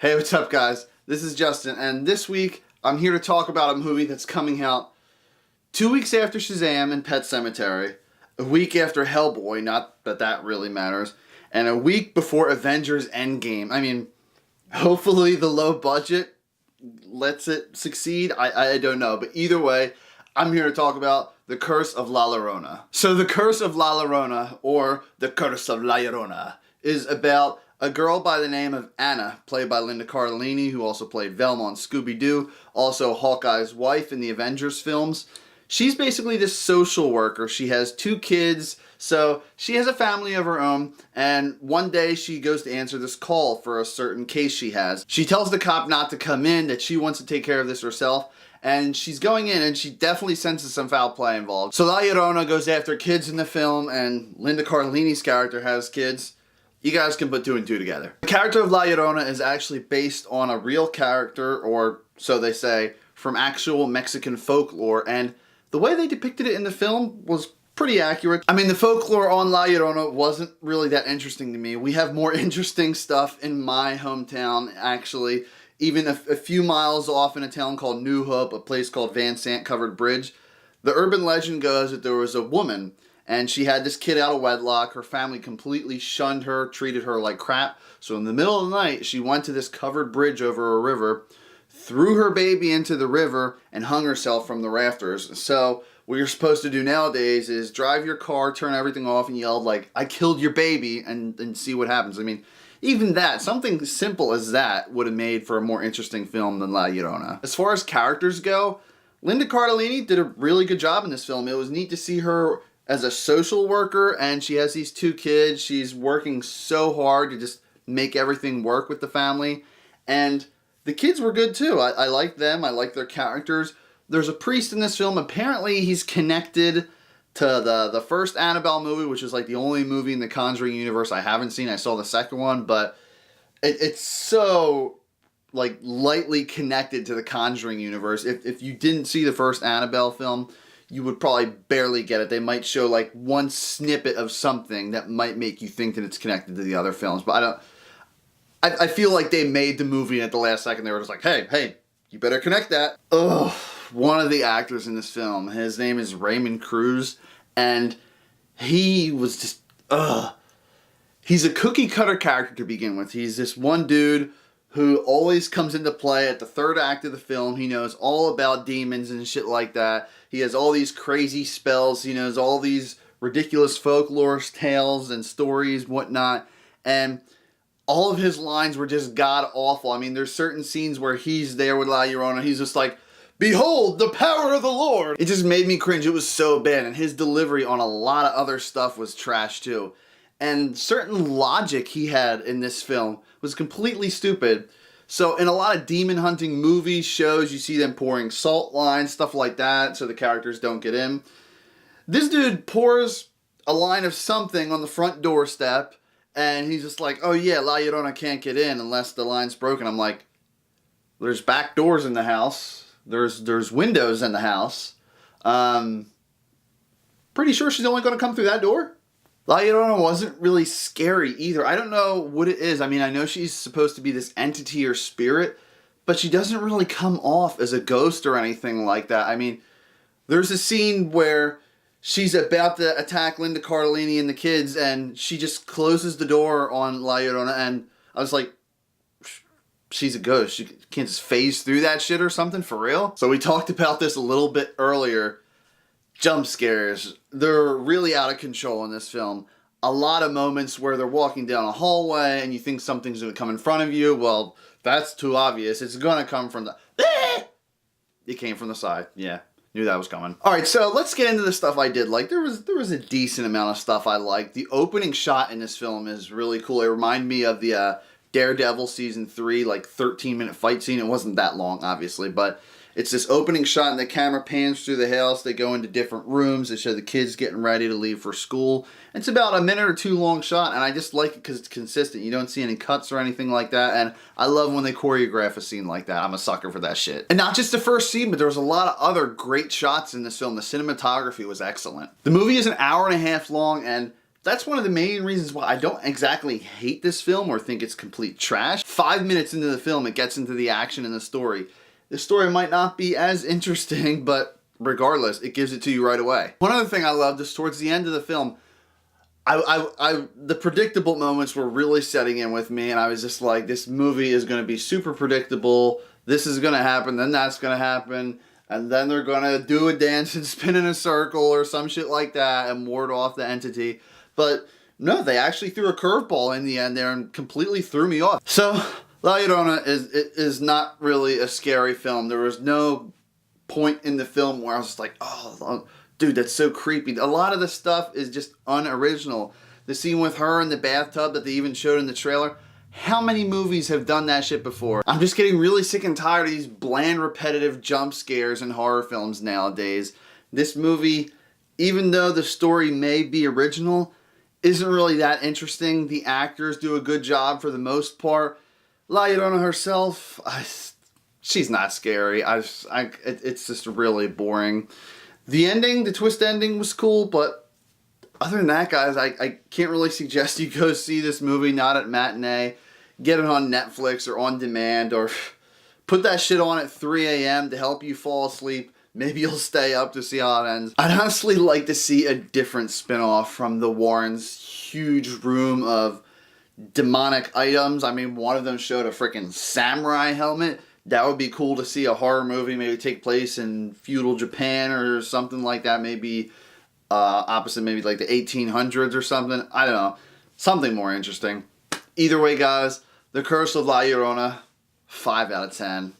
Hey, what's up, guys? This is Justin, and this week I'm here to talk about a movie that's coming out 2 weeks after Shazam and Pet Sematary, a week after Hellboy, not that that really matters, and a week before Avengers Endgame. I mean, hopefully the low budget lets it succeed. I don't know, but either way, I'm here to talk about The Curse of La Llorona. So The Curse of La Llorona, or The Curse of La Llorona, is about a girl by the name of Anna, played by Linda Cardellini, who also played Velma on Scooby-Doo, also Hawkeye's wife in the Avengers films. She's basically this social worker. She has 2 kids, so she has a family of her own, and one day she goes to answer this call for a certain case she has. She tells the cop not to come in, that she wants to take care of this herself, and she's going in and she definitely senses some foul play involved. So La Llorona goes after kids in the film, and Linda Cardellini's character has kids. You guys can put 2 and 2 together. The character of La Llorona is actually based on a real character, or so they say, from actual Mexican folklore, and the way they depicted it in the film was pretty accurate. I mean, the folklore on La Llorona wasn't really that interesting to me. We have more interesting stuff in my hometown, actually. Even a few miles off in a town called New Hope, a place called Van Sant Covered Bridge. The urban legend goes that there was a woman, and she had this kid out of wedlock. Her family completely shunned her, treated her like crap. So in the middle of the night, she went to this covered bridge over a river, threw her baby into the river, and hung herself from the rafters. So what you're supposed to do nowadays is drive your car, turn everything off, and yell like, "I killed your baby," and see what happens. I mean, even that, something simple as that would have made for a more interesting film than La Llorona. As far as characters go, Linda Cardellini did a really good job in this film. It was neat to see her as a social worker, and she has these 2 kids. She's working so hard to just make everything work with the family, and the kids were good too. I like them. I like their characters. There's a priest in this film. Apparently he's connected to the first Annabelle movie, which is like the only movie in the Conjuring universe I haven't seen. I saw the second one, but it's so like lightly connected to the Conjuring universe. If you didn't see the first Annabelle film, you would probably barely get it. They might show like one snippet of something that might make you think that it's connected to the other films. But I feel like they made the movie and at the last second they were just like, hey, you better connect that. Ugh. One of the actors in this film, his name is Raymond Cruz, and he was just, he's a cookie cutter character to begin with. He's this one dude who always comes into play at the 3rd act of the film. He knows all about demons and shit like that. He has all these crazy spells. He knows all these ridiculous folklore tales and stories, whatnot. And all of his lines were just god-awful. I mean, there's certain scenes where he's there with La Llorona. He's just like, "Behold the power of the Lord." It just made me cringe. It was so bad. And his delivery on a lot of other stuff was trash too. And certain logic he had in this film was completely stupid. So in a lot of demon hunting movies, shows, you see them pouring salt lines, stuff like that, so the characters don't get in. This dude pours a line of something on the front doorstep, and he's just like, "Oh yeah, La Llorona can't get in unless the line's broken." I'm like, there's back doors in the house. There's windows in the house. Pretty sure she's only going to come through that door. La Llorona wasn't really scary either. I don't know what it is. I mean, I know she's supposed to be this entity or spirit, but she doesn't really come off as a ghost or anything like that. I mean, there's a scene where she's about to attack Linda Cardellini and the kids, and she just closes the door on La Llorona, and I was like, she's a ghost. She can't just phase through that shit or something, for real? So we talked about this a little bit earlier. Jump scares. They're really out of control in this film. A lot of moments where they're walking down a hallway and you think something's going to come in front of you. Well, that's too obvious. It's going to come from the... It came from the side. Yeah, knew that was coming. Alright, so let's get into the stuff I did like. There was a decent amount of stuff I liked. The opening shot in this film is really cool. It reminded me of the Daredevil Season 3, like 13-minute fight scene. It wasn't that long, obviously, but it's this opening shot and the camera pans through the house. They go into different rooms. They show the kids getting ready to leave for school. It's about a minute or 2 long shot, and I just like it because it's consistent. You don't see any cuts or anything like that, and I love when they choreograph a scene like that. I'm a sucker for that shit. And not just the first scene, but there was a lot of other great shots in this film. The cinematography was excellent. The movie is an hour and a half long, and That's one of the main reasons why I don't exactly hate this film or think it's complete trash. 5 minutes into the film, it gets into the action and the story. The story might not be as interesting, but regardless, it gives it to you right away. One other thing I loved is towards the end of the film, the predictable moments were really setting in with me, and I was just like, this movie is going to be super predictable. This is going to happen, then that's going to happen, and then they're going to do a dance and spin in a circle or some shit like that and ward off the entity. But no, they actually threw a curveball in the end there and completely threw me off. So, La Llorona is not really a scary film. There was no point in the film where I was just like, oh, dude, that's so creepy. A lot of the stuff is just unoriginal. The scene with her in the bathtub that they even showed in the trailer, how many movies have done that shit before? I'm just getting really sick and tired of these bland, repetitive jump scares in horror films nowadays. This movie, even though the story may be original, isn't really that interesting. The actors do a good job for the most part. La Llorona herself, she's not scary. It's just really boring. The ending, the twist ending was cool, but other than that, guys, I can't really suggest you go see this movie, not at matinee. Get it on Netflix or on demand, or put that shit on at 3 a.m. to help you fall asleep. Maybe you'll stay up to see how it ends. I'd honestly like to see a different spin-off from the Warrens' huge room of demonic items. I mean, one of them showed a freaking samurai helmet. That would be cool to see a horror movie maybe take place in feudal Japan or something like that. Maybe opposite maybe like the 1800s or something. I don't know. Something more interesting. Either way, guys, The Curse of La Llorona, 5 out of 10.